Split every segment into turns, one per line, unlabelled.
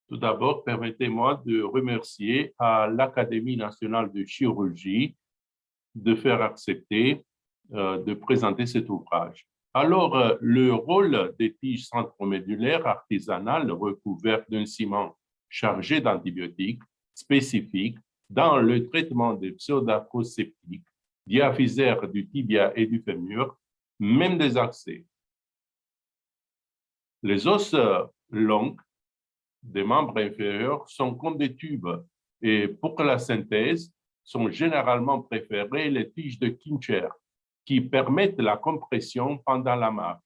Tout d'abord, permettez-moi de remercier à l'Académie nationale de chirurgie de faire accepter de présenter cet ouvrage. Alors, le rôle des tiges centromédulaires artisanales recouvertes d'un ciment chargé d'antibiotiques spécifiques dans le traitement des pseudarthroses septiques, diaphysaires du tibia et du fémur, même des accès. Les os longs des membres inférieurs sont comme des tubes et pour la synthèse, sont généralement préférées les tiges de Kincher qui permettent la compression pendant la marche.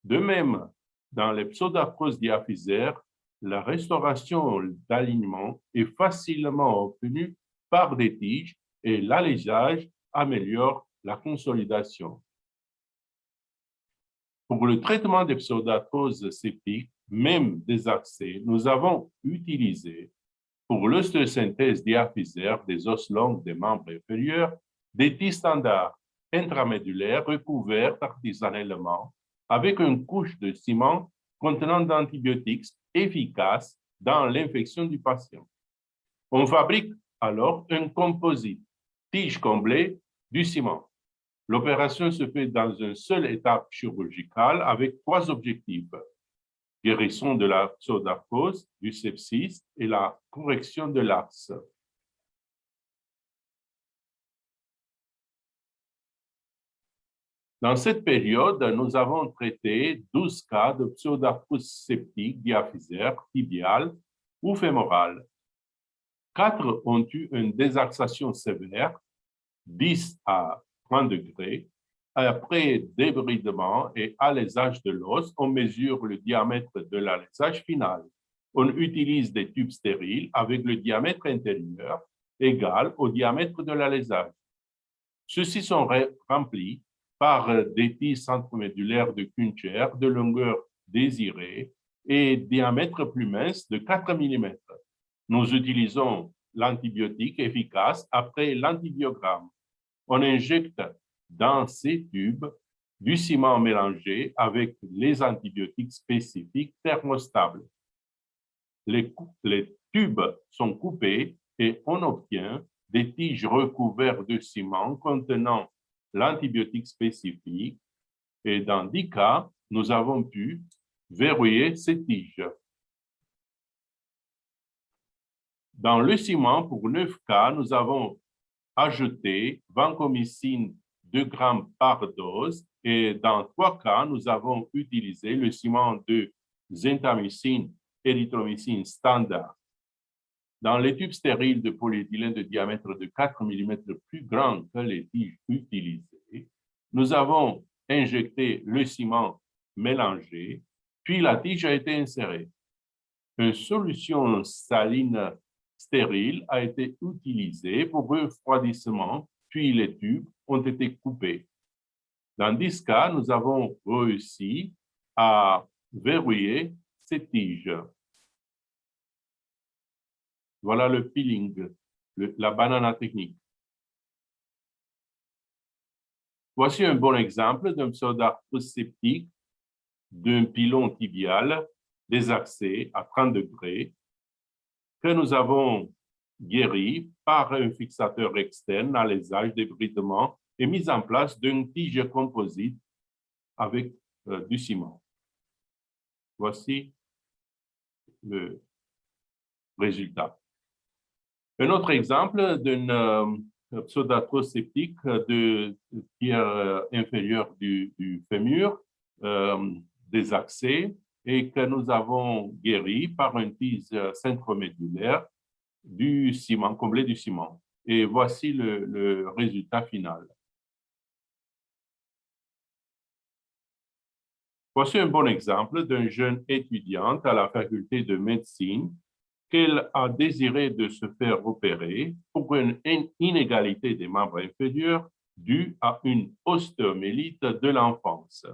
De même, dans les pseudarthroses diaphysaires, la restauration d'alignement est facilement obtenue par des tiges et l'allégeage améliore la consolidation. Pour le traitement des pseudarthroses septiques, même des accès, nous avons utilisé pour l'ostéosynthèse diaphysaire des os longs des membres inférieurs des tiges standards intramédulaires recouvertes artisanellement avec une couche de ciment contenant d'antibiotiques efficaces dans l'infection du patient. On fabrique alors un composite, tige comblée du ciment. L'opération se fait dans une seule étape chirurgicale avec trois objectifs: guérison de la pseudarthrose, du sepsis et la correction de l'axe. Dans cette période, nous avons traité 12 cas de pseudarthrose septique diaphysaire, tibiale ou fémorale. 4 ont eu une désaxation sévère, 10 à 30 degrés. Après débridement et alésage de l'os, on mesure le diamètre de l'alésage final. On utilise des tubes stériles avec le diamètre intérieur égal au diamètre de l'alésage. Ceux-ci sont remplis par des tiges centromédulaires de Kuncher de longueur désirée et diamètre plus mince de 4 mm. Nous utilisons l'antibiotique efficace après l'antibiogramme. On injecte dans ces tubes du ciment mélangé avec les antibiotiques spécifiques thermostables. Les tubes sont coupés et on obtient des tiges recouvertes de ciment contenant l'antibiotique spécifique. Et dans 10 cas, nous avons pu verrouiller ces tiges. Dans le ciment, pour 9 cas, nous avons ajouté vancomycine 2 grammes par dose et dans 3 cas, nous avons utilisé le ciment de zentamycine, érythromycine standard. Dans les tubes stériles de polyéthylène de diamètre de 4 mm plus grand que les tiges utilisées, nous avons injecté le ciment mélangé, puis la tige a été insérée. Une solution saline stérile a été utilisée pour refroidissement, puis les tubes ont été coupés. Dans 10 cas, nous avons réussi à verrouiller ces tiges. Voilà le peeling, la banana technique. Voici un bon exemple d'un pseudarthrose septique d'un pilon tibial désaxé à 30 degrés que nous avons guéri par un fixateur externe, alésage, débridement et mise en place d'une tige composite avec du ciment. Voici le résultat. Un autre exemple d'une pseudarthrose septique de tiers inférieur du fémur, désaxé, et que nous avons guéri par une tige centromédulaire du ciment, comblé du ciment. Et voici le résultat final. Voici un bon exemple d'une jeune étudiante à la faculté de médecine qu'elle a désiré de se faire opérer pour une inégalité des membres inférieurs due à une ostéomélite de l'enfance.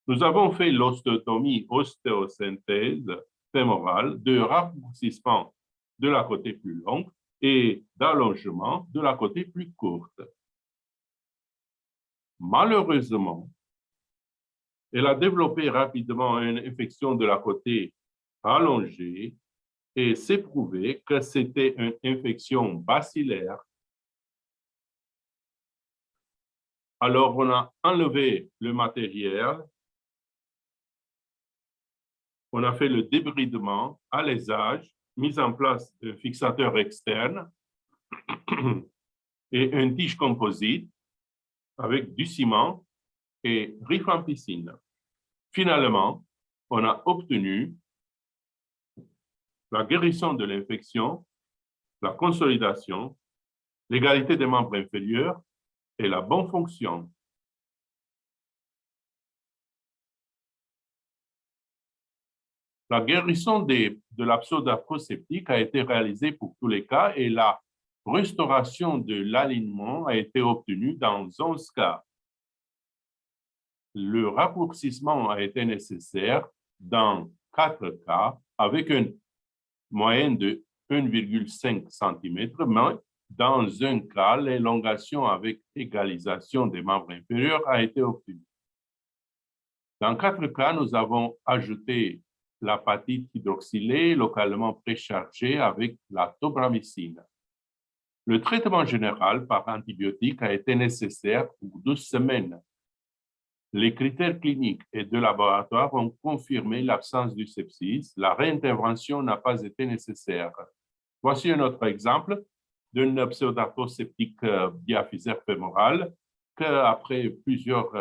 Nous avons fait l'ostéotomie ostéosynthèse fémorale de raccourcissement de la côté plus longue et d'allongement de la côté plus courte. Malheureusement, Elle a développé rapidement une infection de la côté allongée et s'est prouvé que c'était une infection bacillaire. Alors, on a enlevé le matériel, on a fait le débridement, alésage, mise en place d'un fixateur externe et une tige composite avec du ciment et rifampicine. Finalement, on a obtenu la guérison de l'infection, la consolidation, l'égalité des membres inférieurs et la bonne fonction. La guérison de la pseudarthrose septique a été réalisée pour tous les cas et la restauration de l'alignement a été obtenue dans 11 cas. Le raccourcissement a été nécessaire dans 4 cas avec une moyenne de 1,5 cm, mais dans un cas, l'élongation avec égalisation des membres inférieurs a été obtenue. Dans 4 cas, nous avons ajouté l'apatite hydroxylée localement préchargée avec la tobramycine. Le traitement général par antibiotiques a été nécessaire pour 12 semaines. Les critères cliniques et de laboratoire ont confirmé l'absence du sepsis. La réintervention n'a pas été nécessaire. Voici un autre exemple d'une pseudarthrose septique diaphysaire fémorale qu'après plusieurs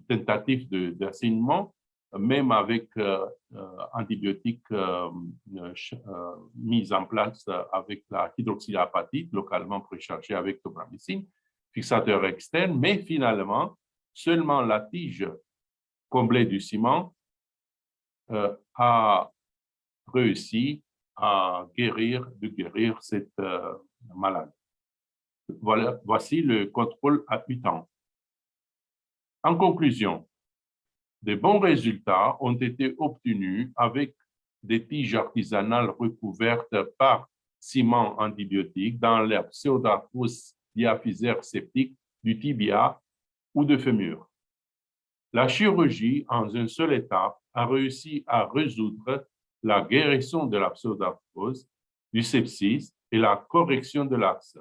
tentatives d'assainissement, même avec antibiotiques mis en place avec la hydroxyapatite localement préchargée avec tobramycine, fixateur externe, mais finalement, seulement la tige comblée du ciment a réussi à guérir cette maladie. Voici le contrôle à 8 ans. En conclusion, de bons résultats ont été obtenus avec des tiges artisanales recouvertes par ciment antibiotique dans la pseudarthrose diaphysaire septique du tibia ou de fémur. La chirurgie, en une seule étape, a réussi à résoudre la guérison de la pseudarthrose, du sepsis et la correction de l'axe.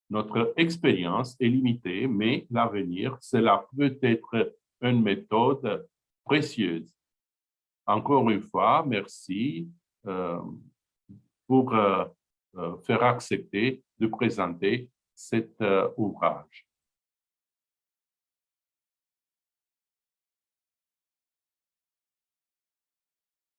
Notre expérience est limitée, mais l'avenir, cela peut être une méthode précieuse. Encore une fois, merci pour faire accepter de présenter cet ouvrage.